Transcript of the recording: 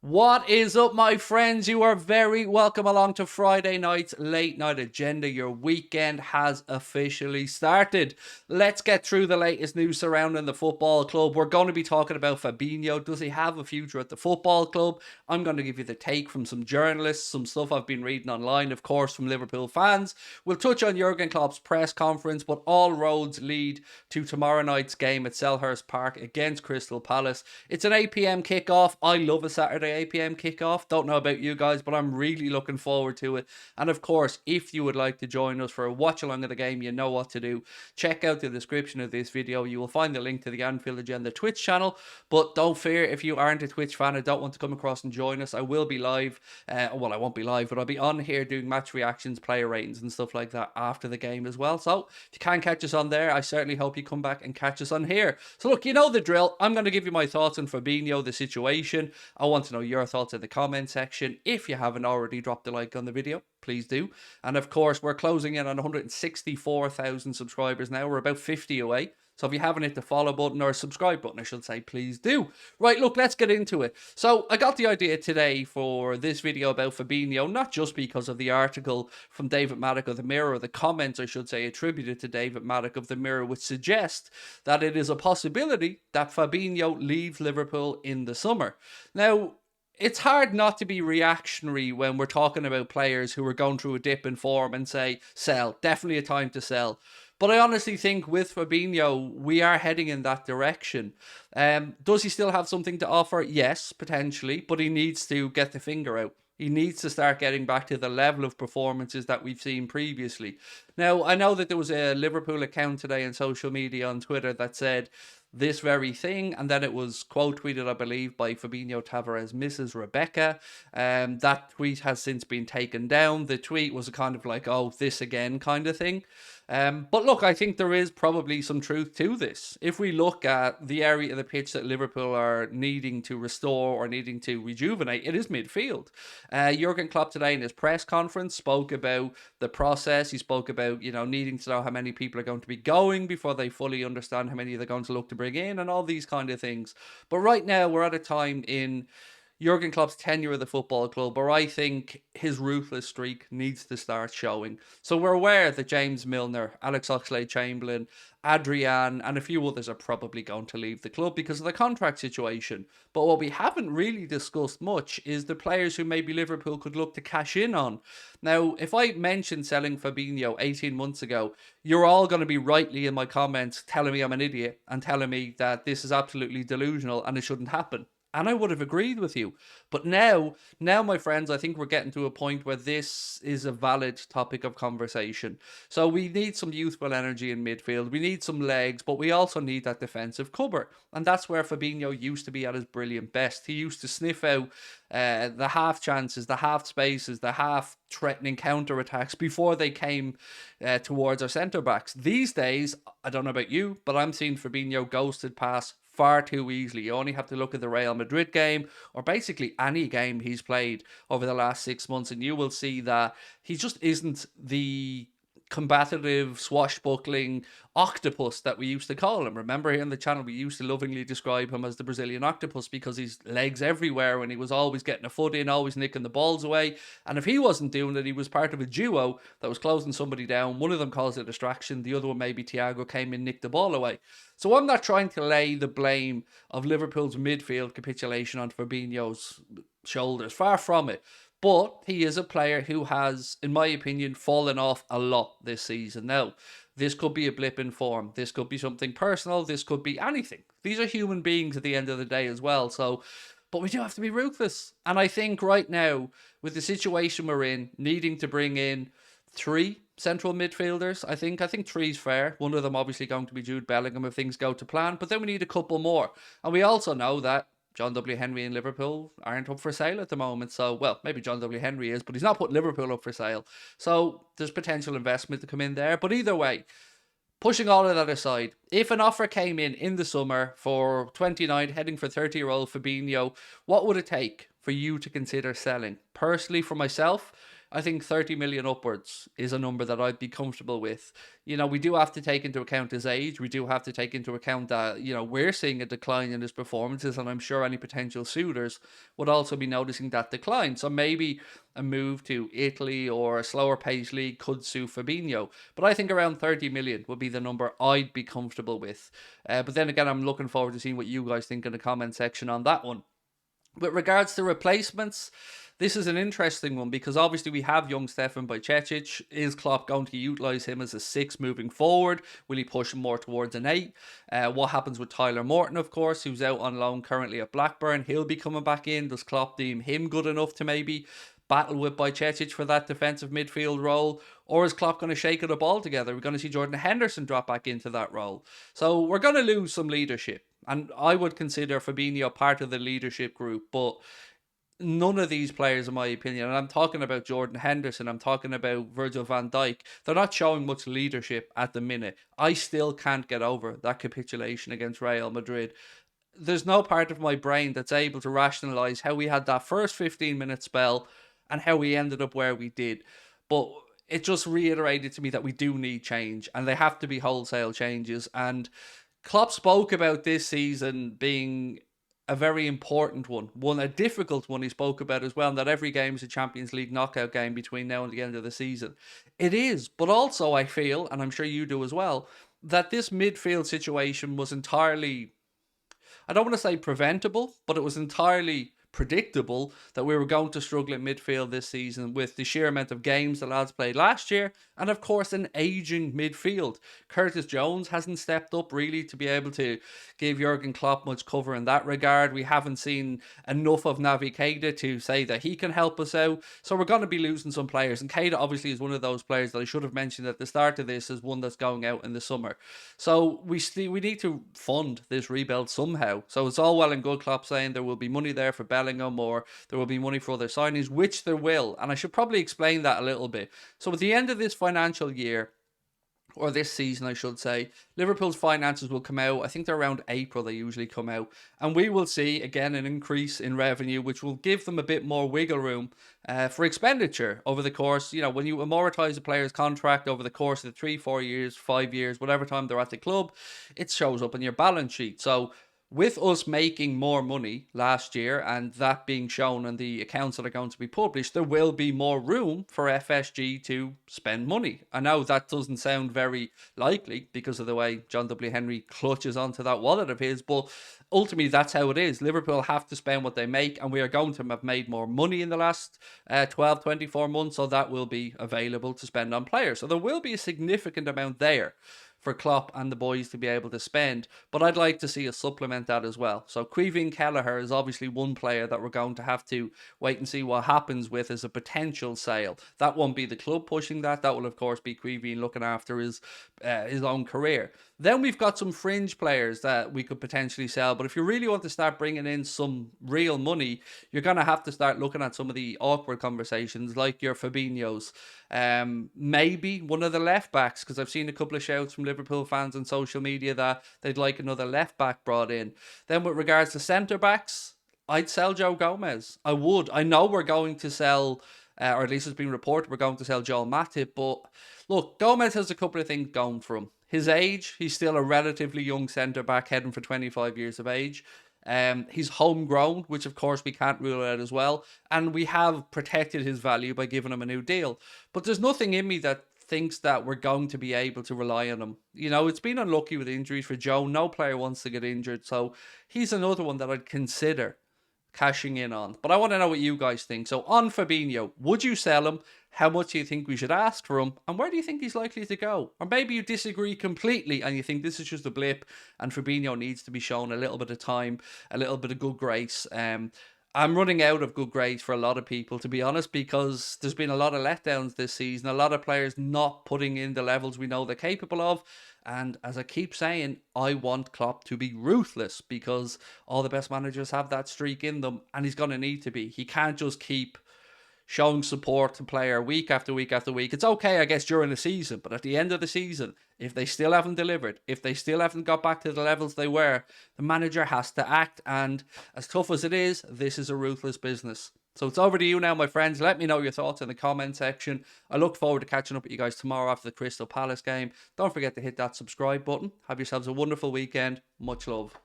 What is up, my friends? You are very welcome along to Friday night's late night agenda. Your weekend has officially started. Let's get through the latest news surrounding the football club. We're going to be talking about Fabinho. Does he have a future at the football club? I'm going to give you the take from some journalists, some stuff I've been reading online, of course, from Liverpool fans. We'll touch on Jurgen Klopp's press conference, but all roads lead to tomorrow night's game at Selhurst Park against Crystal Palace. It's an 8 p.m. kickoff. I love a Saturday 8 p.m. kickoff. Don't know about you guys, but I'm really looking forward to it. And of course, if you would like to join us for a watch along of the game, you know what to do. Check out the description of this video. You will find the link to the Anfield Agenda Twitch channel. But don't fear, if you aren't a Twitch fan and don't want to come across and join us, I will be live. Well, I won't be live, but I'll be on here doing match reactions, player ratings, and stuff like that after the game as well. So if you can catch us on there, I certainly hope you come back and catch us on here. So look, you know the drill. I'm going to give you my thoughts on Fabinho, the situation. I want to know your thoughts in the comment section. If you haven't already dropped a like on the video, please do. And of course, we're closing in on 164,000 subscribers now. We're about 50 away. So if you haven't hit the follow button or subscribe button, I should say, please do. Right, look, let's get into it. So I got the idea today for this video about Fabinho, not just because of the article from David Maddock of The Mirror, or the comments, I should say, attributed to David Maddock of The Mirror, which suggest that it is a possibility that Fabinho leaves Liverpool in the summer. Now, it's hard not to be reactionary when we're talking about players who are going through a dip in form and say, sell, definitely a time to sell. But I honestly think with Fabinho, we are heading in that direction. Does he still have something to offer? Yes, potentially, but he needs to get the finger out. He needs to start getting back to the level of performances that we've seen previously. Now, I know that there was a Liverpool account today on social media on Twitter that said this very thing, and then it was quote tweeted, I believe, by Fabinho Tavares, Mrs. Rebecca. That tweet has since been taken down. The tweet was a kind of like, oh, this again kind of thing. But look, I think there is probably some truth to this. If we look at the area of the pitch that Liverpool are needing to restore or needing to rejuvenate, it is midfield. Jurgen Klopp today in his press conference spoke about the process. He spoke about, needing to know how many people are going to be going before they fully understand how many they're going to look to bring in and all these kind of things. But right now, we're at a time in Jurgen Klopp's tenure of the football club where I think his ruthless streak needs to start showing. So we're aware that James Milner, Alex Oxlade-Chamberlain, Adrian and a few others are probably going to leave the club because of the contract situation. But what we haven't really discussed much is the players who maybe Liverpool could look to cash in on. Now, if I mentioned selling Fabinho 18 months ago, you're all going to be rightly in my comments telling me I'm an idiot and telling me that this is absolutely delusional and it shouldn't happen. And I would have agreed with you. But now, my friends, I think we're getting to a point where this is a valid topic of conversation. So we need some youthful energy in midfield. We need some legs, but we also need that defensive cover. And that's where Fabinho used to be at his brilliant best. He used to sniff out the half chances, the half spaces, the half threatening counter-attacks before they came towards our centre-backs. These days, I don't know about you, but I'm seeing Fabinho ghosted past far too easily. You only have to look at the Real Madrid game or basically any game he's played over the last 6 months and you will see that he just isn't the combative, swashbuckling octopus that we used to call him. Remember here on the channel, we used to lovingly describe him as the Brazilian octopus because he's legs everywhere and he was always getting a foot in, always nicking the balls away. And if he wasn't doing it, he was part of a duo that was closing somebody down. One of them caused a distraction. The other one, maybe Thiago, came and nicked the ball away. So I'm not trying to lay the blame of Liverpool's midfield capitulation on Fabinho's shoulders. Far from it. But he is a player who has, in my opinion, fallen off a lot this season. Now, this could be a blip in form. This could be something personal. This could be anything. These are human beings at the end of the day as well. So, but we do have to be ruthless. And I think right now, with the situation we're in, needing to bring in 3 central midfielders, I think three's fair. One of them obviously going to be Jude Bellingham if things go to plan. But then we need a couple more. And we also know that John W. Henry and Liverpool aren't up for sale at the moment. So, well, maybe John W. Henry is, but he's not putting Liverpool up for sale. So there's potential investment to come in there. But either way, pushing all of that aside, if an offer came in the summer for 29, heading for 30-year-old Fabinho, what would it take for you to consider selling? Personally, for myself, I think 30 million upwards is a number that I'd be comfortable with. We do have to take into account his age. We do have to take into account that, we're seeing a decline in his performances, and I'm sure any potential suitors would also be noticing that decline. So maybe a move to Italy or a slower pace league could suit Fabinho. But I think around 30 million would be the number I'd be comfortable with. But then again, I'm looking forward to seeing what you guys think in the comment section on that one. With regards to replacements, this is an interesting one because obviously we have young Stefan Bajcetic. Is Klopp going to utilise him as a 6 moving forward? Will he push him more towards an 8? What happens with Tyler Morton, of course, who's out on loan currently at Blackburn? He'll be coming back in. Does Klopp deem him good enough to maybe battle with Bajcetic for that defensive midfield role? Or is Klopp going to shake it up altogether? We're going to see Jordan Henderson drop back into that role. So we're going to lose some leadership. And I would consider Fabinho part of the leadership group, but none of these players, in my opinion, and I'm talking about Jordan Henderson, I'm talking about Virgil van Dijk, they're not showing much leadership at the minute. I still can't get over that capitulation against Real Madrid. There's no part of my brain that's able to rationalise how we had that first 15-minute spell and how we ended up where we did. But it just reiterated to me that we do need change, and they have to be wholesale changes. And Klopp spoke about this season being a very important one, a difficult one he spoke about as well, and that every game is a Champions League knockout game between now and the end of the season. It is, but also I feel, and I'm sure you do as well, that this midfield situation was entirely, I don't want to say preventable, but it was entirely predictable that we were going to struggle in midfield this season with the sheer amount of games the lads played last year, and of course an ageing midfield. Curtis Jones hasn't stepped up really to be able to give Jurgen Klopp much cover in that regard. We haven't seen enough of Navi Keita to say that he can help us out, so we're going to be losing some players, and Keita obviously is one of those players that I should have mentioned at the start of this as one that's going out in the summer. So we need to fund this rebuild somehow. So it's all well and good Klopp saying there will be money there for Bellingham or there will be money for other signings, which there will. And I should probably explain that a little bit. So at the end of this financial year, or this season, I should say, Liverpool's finances will come out. I think they're around April, they usually come out. And we will see, again, an increase in revenue, which will give them a bit more wiggle room for expenditure over the course. When you amortize a player's contract over the course of the 3, 4 years, 5 years, whatever time they're at the club, it shows up in your balance sheet. So with us making more money last year and that being shown in the accounts that are going to be published, there will be more room for FSG to spend money. I know that doesn't sound very likely because of the way John W. Henry clutches onto that wallet of his, but ultimately that's how it is. Liverpool have to spend what they make, and we are going to have made more money in the last 12, 24 months, so that will be available to spend on players. So there will be a significant amount there for Klopp and the boys to be able to spend, but I'd like to see us supplement that as well. So Caoimhín Kelleher is obviously one player that we're going to have to wait and see what happens with as a potential sale. That won't be the club pushing that. That will of course be Caoimhín looking after his own career. Then we've got some fringe players that we could potentially sell, but if you really want to start bringing in some real money, you're going to have to start looking at some of the awkward conversations like your Fabinhos. Maybe one of the left backs, because I've seen a couple of shouts from Liverpool fans on social media that they'd like another left back brought in. Then with regards to centre backs, I'd sell Joe Gomez. I would. I know we're going to sell, or at least it's been reported we're going to sell Joel Matip, but look, Gomez has a couple of things going for him. His age, he's still a relatively young centre back heading for 25 years of age. He's homegrown, which of course we can't rule out as well. And we have protected his value by giving him a new deal. But there's nothing in me that thinks that we're going to be able to rely on him. It's been unlucky with injuries for Joe. No player wants to get injured. So he's another one that I'd consider cashing in on. But I want to know what you guys think. So on Fabinho, would you sell him? How much do you think we should ask for him? And where do you think he's likely to go? Or maybe you disagree completely and you think this is just a blip and Fabinho needs to be shown a little bit of time, a little bit of good grace. I'm running out of good grades for a lot of people, to be honest, because there's been a lot of letdowns this season, a lot of players not putting in the levels we know they're capable of. And as I keep saying, I want Klopp to be ruthless because all the best managers have that streak in them, and he's going to need to be. He can't just keep showing support to player week after week after week. It's okay, I guess, during the season, but at the end of the season, if they still haven't delivered, if they still haven't got back to the levels they were, the manager has to act. And as tough as it is, this is a ruthless business. So it's over to you now, my friends. Let me know your thoughts in the comment section. I look forward to catching up with you guys tomorrow after the Crystal Palace game. Don't forget to hit that subscribe button. Have yourselves a wonderful weekend. Much love.